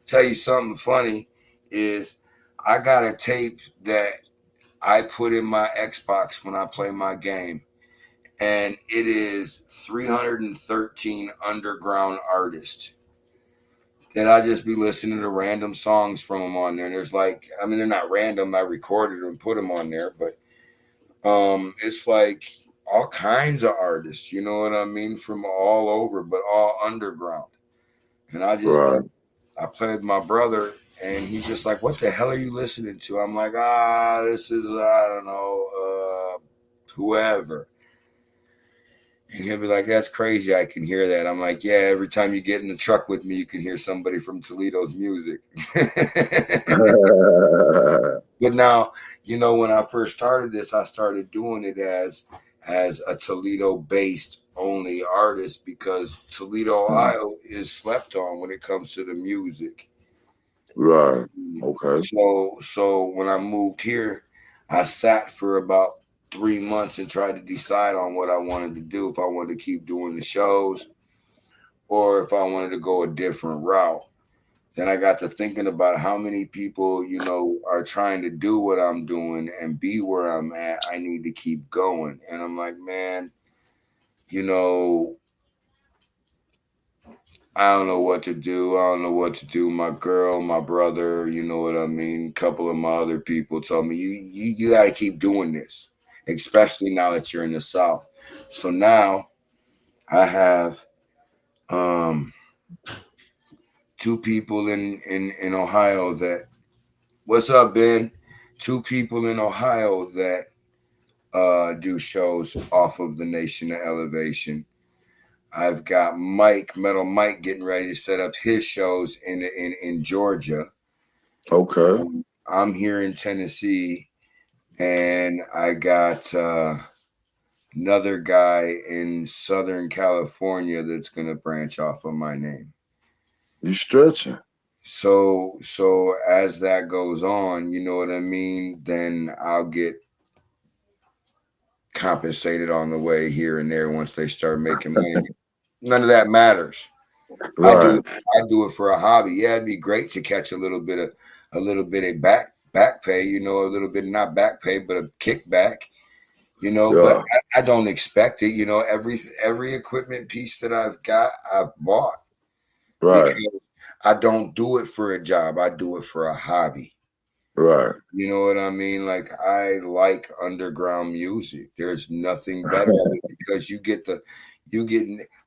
tell you something funny is I got a tape that I put in my Xbox when I play my game, and it is 313 underground artists. And I just be listening to random songs from them on there. And there's like, I mean, they're not random. I recorded and put them on there, but it's like all kinds of artists. You know what I mean? From all over, but all underground. And Right. I played with my brother, and he's just like, "What the hell are you listening to?" I'm like, this is I don't know, whoever." And he'll be like, "That's crazy. I can hear that." I'm like, "Yeah, every time you get in the truck with me, you can hear somebody from Toledo's music." But now, when I first started this, I started doing it as a Toledo based only artist because Toledo, Ohio is slept on when it comes to the music. Right. Okay. So when I moved here, I sat for about 3 months and tried to decide on what I wanted to do, if I wanted to keep doing the shows or if I wanted to go a different route. Then I got to thinking about how many people, are trying to do what I'm doing and be where I'm at. I need to keep going. And I'm like, man, you know, I don't know what to do. I don't know what to do. My girl, my brother, you know what I mean? A couple of my other people told me, you got to keep doing this, especially now that you're in the South. So now I have um, two people in Ohio that, what's up, Ben? Two people in Ohio that do shows off of the Nation of Elevation. I've got Metal Mike, getting ready to set up his shows in Georgia. Okay. I'm here in Tennessee, and I got another guy in Southern California that's gonna branch off of my name. You stretching. So as that goes on, you know what I mean, then I'll get compensated on the way here and there once they start making money. None of that matters. I do Right. it. I do it for a hobby. Yeah, it'd be great to catch a little bit of back pay. A little bit, not back pay, but a kickback. But Yeah. I don't expect it. Every equipment piece that I've got, I've bought Right. because I don't do it for a job. I do it for a hobby. Right. You know what I mean? Like, I like underground music. There's nothing better of it because you get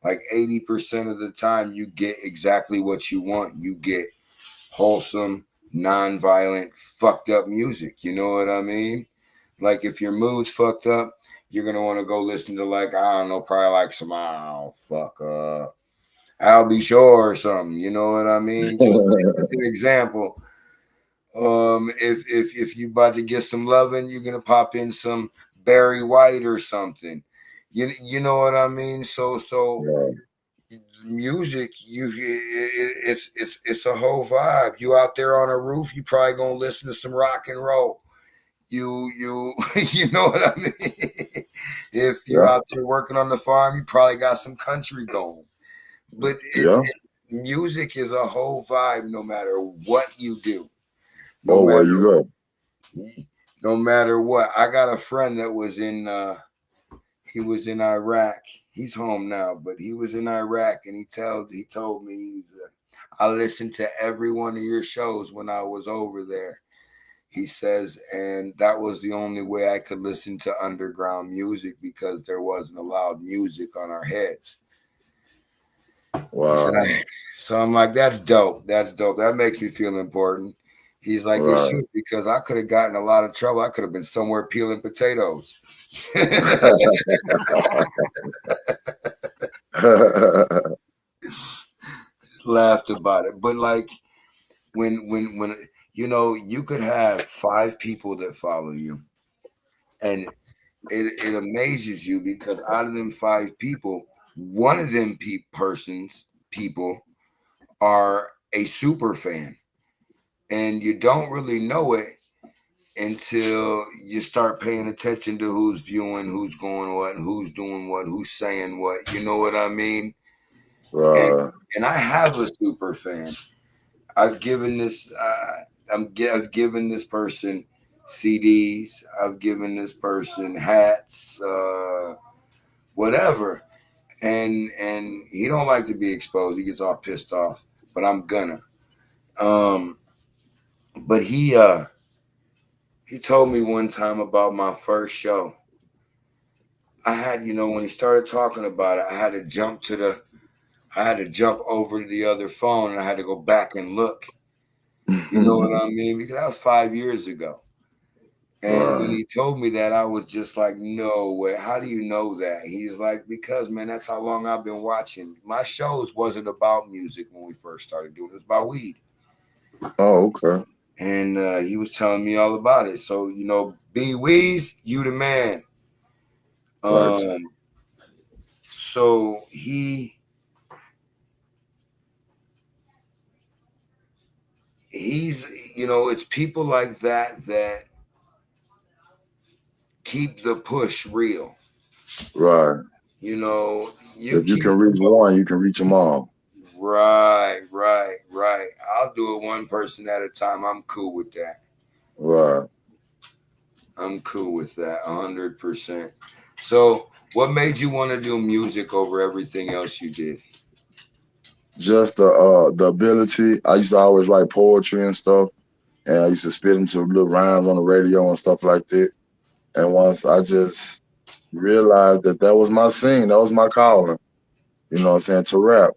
like 80% of the time you get exactly what you want. You get wholesome, non-violent, fucked up music. You know what I mean? Like, if your mood's fucked up, you're gonna want to go listen to, like, I don't know, probably like some, I'll Be Sure or something. You know what I mean? Just as an example. If you about to get some loving, you're gonna pop in some Barry White or something. You know what I mean? So Yeah. music, it's a whole vibe. You out there on a roof, you probably gonna listen to some rock and roll. You you know what I mean? If you Yeah. out there working on the farm, you probably got some country going. But Yeah. music is a whole vibe, no matter what you do. No Oh, where matter you go? no matter what. I got a friend that was in he was in Iraq. He's home now, but he was in Iraq, and he told me, I listened to every one of your shows when I was over there. He says, and that was the only way I could listen to underground music because there wasn't allowed music on our heads. He said, Wow. so I'm like, that's dope. That's dope. That makes me feel important. He's like, it Right. should, because I could have gotten a lot of trouble. I could have been somewhere peeling potatoes. Laughed about it. But like when you could have 5 people that follow you, and it amazes you because out of them 5 people, one of them people are a super fan, and you don't really know it until you start paying attention to who's viewing, who's going what, who's doing what, who's saying what. You know what I mean? And Right. and I have a super fan. I've given this. I've given this person CDs. I've given this person hats, whatever. And he don't like to be exposed. He gets all pissed off. But I'm gonna. Um, but he told me one time about my first show. I had, when he started talking about it, I had to jump over to the other phone, and I had to go back and look. You know what I mean? Because that was 5 years ago. And when Right. he told me that, I was just like, no way. How do you know that? He's like, because, man, that's how long I've been watching. My shows wasn't about music when we first started doing it. It was about weed. Oh, okay. And he was telling me all about it. So, B Weez, you the man. Right. So he's, it's people like that keep the push real. Right. You If you keep can reach one, you can reach them all. right. I'll do it one person at a time. I'm cool with that. Right. I'm cool with that 100%. So, what made you want to do music over everything else you did? Just the ability. I used to always write poetry and stuff, and I used to spit them to little rhymes on the radio and stuff like that. And once I just realized that was my scene, that was my calling. You know what I'm saying? To rap.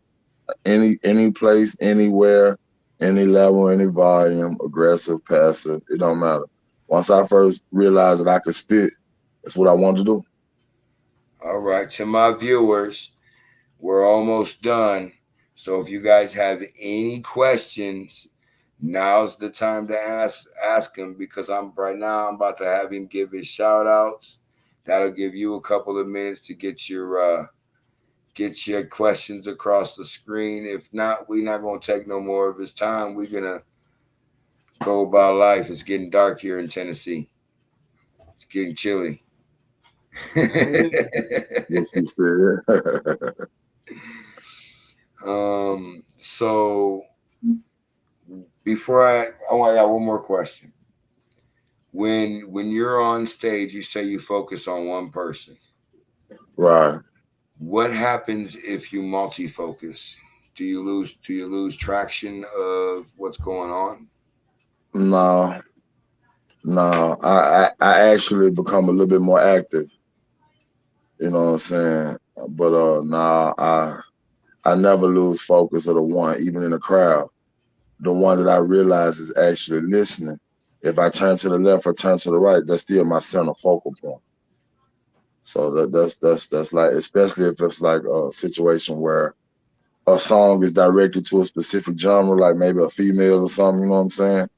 Any place, anywhere, any level, any volume, aggressive, passive, it don't matter. Once I first realized that I could spit, that's what I wanted to do. All right, to my viewers, we're almost done. So, if you guys have any questions, now's the time to ask him, because I'm right now. I'm about to have him give his shout outs. That'll give you a couple of minutes to get your questions across the screen. If not, we're not gonna take no more of his time. We're gonna go about life. It's getting dark here in Tennessee. It's getting chilly. Yes, he said. So before I got one more question. When you're on stage, you say you focus on one person. Right. What happens if you multi-focus? Do you lose traction of what's going on? No, no. I actually become a little bit more active. You know what I'm saying? But nah, I never lose focus of the one, even in the crowd. The one that I realize is actually listening. If I turn to the left or turn to the right, that's still my center focal point. So that's like, especially if it's like a situation where a song is directed to a specific genre, like maybe a female or something, you know what I'm saying?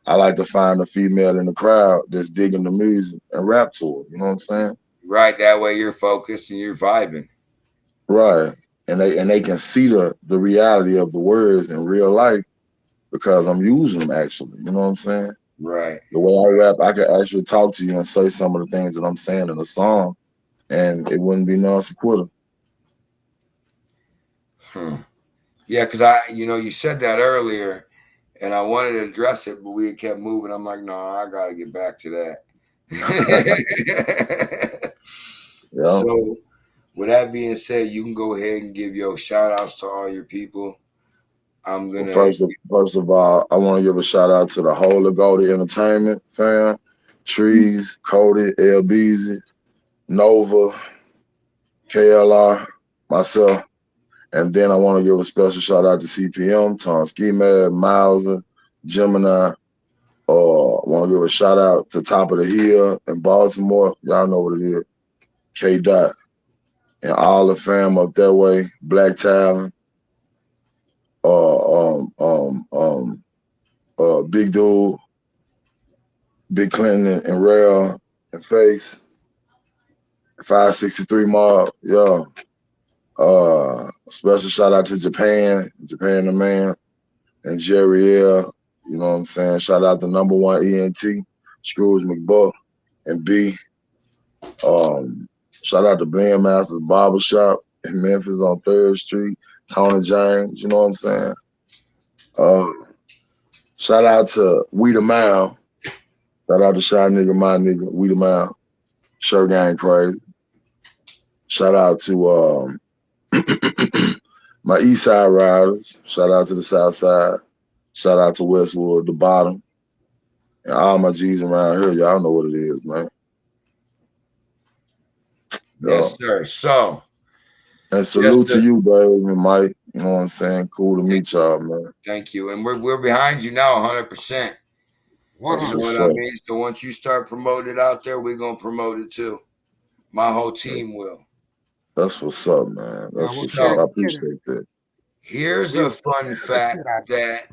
I like to find a female in the crowd that's digging the music and rap to it, you know what I'm saying? Right, that way you're focused and you're vibing. Right. And they can see the reality of the words in real life because I'm using them actually, you know what I'm saying? Right. The way I rap, I could actually talk to you and say some of the things that I'm saying in the song, and it wouldn't be non sequitur. Yeah, because you said that earlier, and I wanted to address it, but we kept moving. I'm like, no, I got to get back to that. Yeah. So, with that being said, you can go ahead and give your shout outs to all your people. I'm Well, gonna. first of all, I want to give a shout out to the whole of Goldie Entertainment fam, Trees, Cody, L Beezy, Nova, KLR, myself, And then I want to give a special shout out to CPM, Tom Ski Mad, Mauser, Gemini. I want to give a shout out to Top of the Hill in Baltimore. Y'all know what it is. K Dot and all the fam up that way. Black Talent. Big Dude, Big Clinton and Rare and Face. 563 Mob. Yeah. Special shout out to Japan the man, and Jerry L. You know what I'm saying? Shout out to number one ENT, Scrooge McBuck, and B. Shout out to Blend Masters Barbershop in Memphis on 3rd Street, Tony James, you know what I'm saying? Shout out to We the Mile. Shout out to Shy Nigga, my nigga, We the Mile. Shirt Gang Crazy. Shout out to my East Side Riders. Shout out to the South Side. Shout out to Westwood, the bottom. And all my G's around here, y'all know what it is, man. Yes, sir. So, and salute to you, baby, Mike. You know what I'm saying? Cool to meet y'all, man. Thank you. And we're behind you now, 100%. You know what I mean? So once you start promoting it out there, we're gonna promote it too. My whole team will. That's what's up, man. That's what's up. I appreciate that. Here's a fun fact that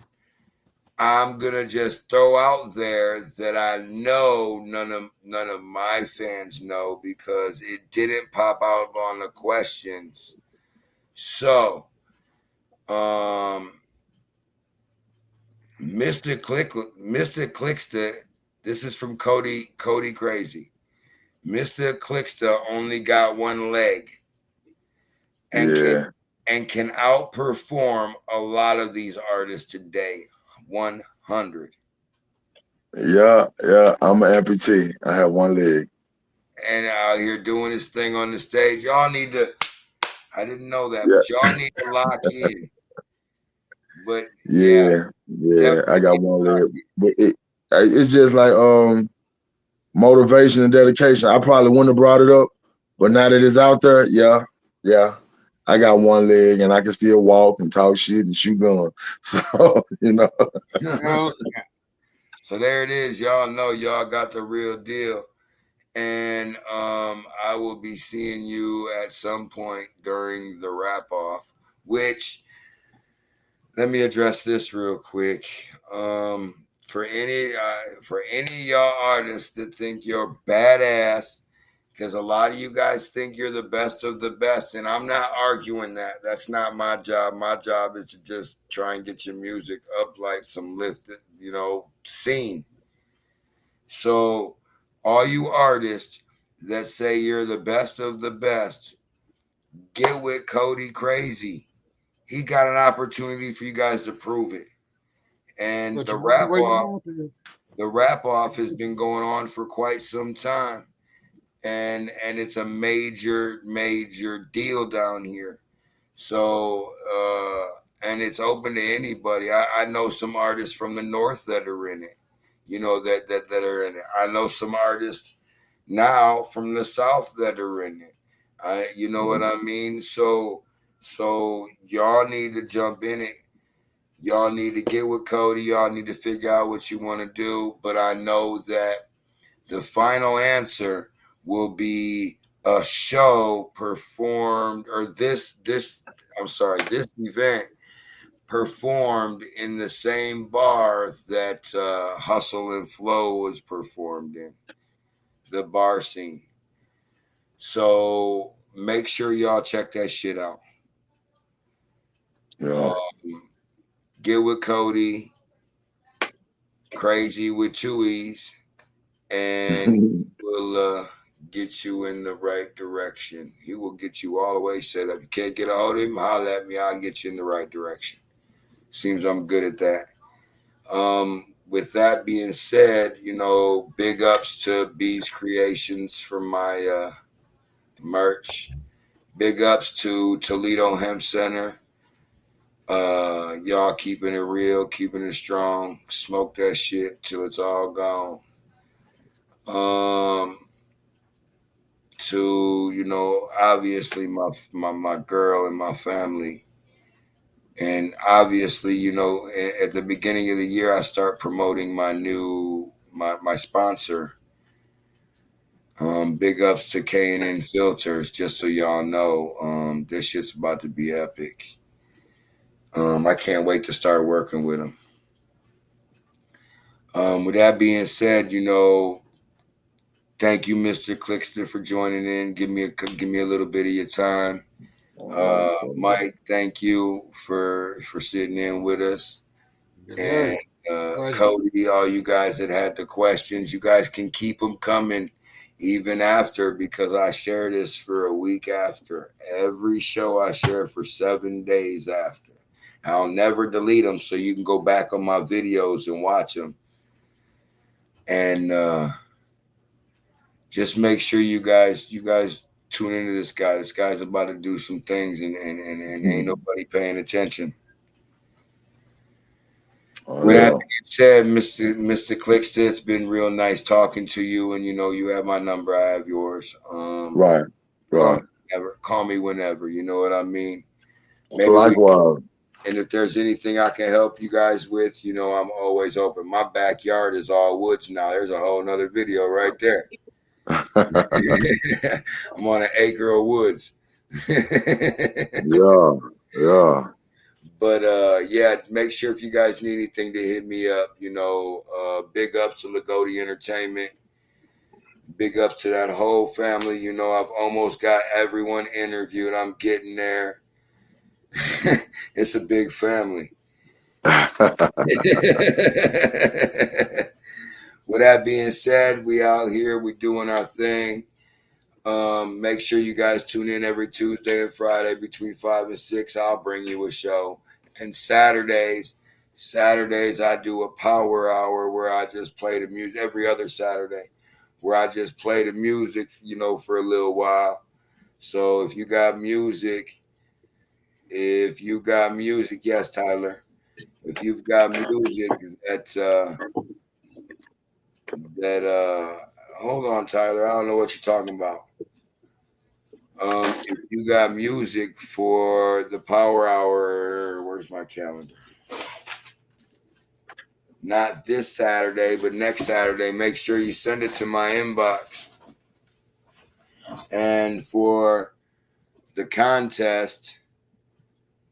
I'm gonna just throw out there that I know none of my fans know because it didn't pop out on the questions. So, Mr. Clickster, this is from Cody Crazy. Mr. Clickster only got one leg and can outperform a lot of these artists today. 100. Yeah. I'm an amputee. I have one leg. And out here doing this thing on the stage. Y'all need to, I didn't know that, but y'all need to lock in. But yeah, I got one leg. But it's just like motivation and dedication. I probably wouldn't have brought it up, but now that it's out there, yeah. I got one leg and I can still walk and talk shit and shoot guns. So, you know. So there it is. Y'all know y'all got the real deal. And I will be seeing you at some point during the wrap off, which let me address this real quick. For any of y'all artists that think you're badass, because a lot of you guys think you're the best of the best, and I'm not arguing that. That's not my job. My job is to just try and get your music up like some lifted, scene. So all you artists that say you're the best of the best, get with Cody Crazy. He got an opportunity for you guys to prove it. And the wrap off has been going on for quite some time. And it's a major deal down here. So and it's open to anybody. I know some artists from the north that are in it, that are in it. I know some artists now from the south that are in it. You know what I mean? So y'all need to jump in it. Y'all need to get with Cody. Y'all need to figure out what you want to do. But I know that the final answer will be a show performed, or this event performed in the same bar that Hustle and Flow was performed in, the bar scene. So make sure y'all check that shit out. Yeah. Get with Cody, Crazy with 2 E's, and we'll get you in the right direction. He will get you all the way set up. You can't get a hold of him, holler at me. I'll get you in the right direction. Seems I'm good at that. With that being said, big ups to B's Creations for my merch. Big ups to Toledo Hemp Center. Y'all keeping it real, keeping it strong. Smoke that shit till it's all gone. To obviously my girl and my family, And obviously, you know, at the beginning of the year, I start promoting my sponsor. Big ups to K&N Filters, just so y'all know. This shit's about to be epic. I can't wait to start working with them. With that being said, you know, thank you, Mr. Clickster, for joining in. Give me a little bit of your time. Mike, thank you for sitting in with us. Yes, And pleasure. Cody, all you guys that had the questions, you guys can keep them coming even after, because I share this for a week after. Every show I share for 7 days after. I'll never delete them, so you can go back on my videos and watch them. And just make sure you guys tune into this guy. This guy's about to do some things, and ain't nobody paying attention. With that being said, Mr. Clickster, it's been real nice talking to you, and you know you have my number, I have yours. Right. Call me whenever. You know what I mean. Maybe Likewise. and if there's anything I can help you guys with, you know, I'm always open. My backyard is all woods now. There's a whole nother video right there. I'm on an acre of woods. Yeah. But yeah, make sure if you guys need anything to hit me up. You know, big ups to Lagodi Entertainment. Big ups to that whole family. You know, I've almost got everyone interviewed. I'm getting there. It's a big family. With that being said, we out here, we doing our thing. Make sure you guys tune in every Tuesday and Friday between 5 and 6. I'll bring you a show. And Saturdays I do a power hour where I just play the music every other Saturday, where I just play the music, you know, for a little while. So if you got music, yes, Tyler. If you've got music that hold on, Tyler, I don't know what you're talking about. If you got music for the power hour, where's my calendar? Not this Saturday, but next Saturday. Make sure you send it to my inbox. And for the contest,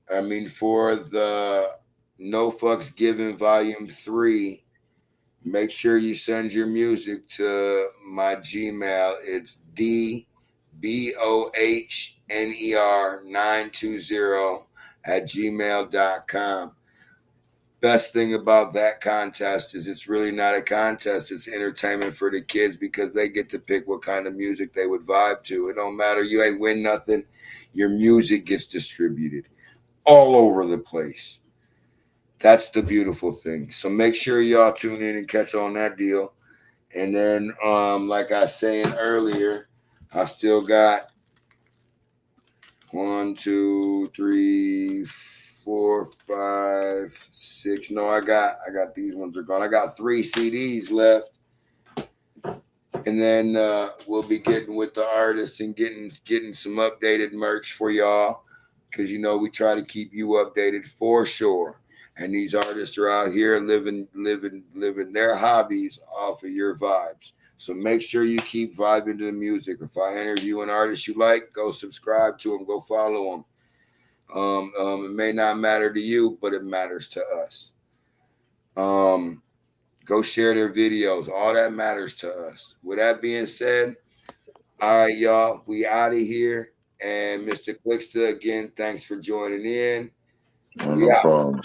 for the No Fucks Given Volume 3, make sure you send your music to my Gmail. It's DBOHNER920@gmail.com. Best thing about that contest is it's really not a contest. It's entertainment for the kids because they get to pick what kind of music they would vibe to. It don't matter. You ain't win nothing. Your music gets distributed all over the place. That's the beautiful thing. So make sure y'all tune in and catch on that deal. And then, like I was saying earlier, I still got 1, 2, 3, 4, 5, 6. No, I got these ones are gone. I got 3 CDs left. And then we'll be getting with the artists and getting some updated merch for y'all. Because you know we try to keep you updated for sure. And these artists are out here living their hobbies off of your vibes. So make sure you keep vibing to the music. If I interview an artist you like, go subscribe to them, go follow them. It may not matter to you, but it matters to us. Go share their videos. All that matters to us. With that being said, all right, y'all, we out of here. And Mr. Clickster, again, thanks for joining in. No problem.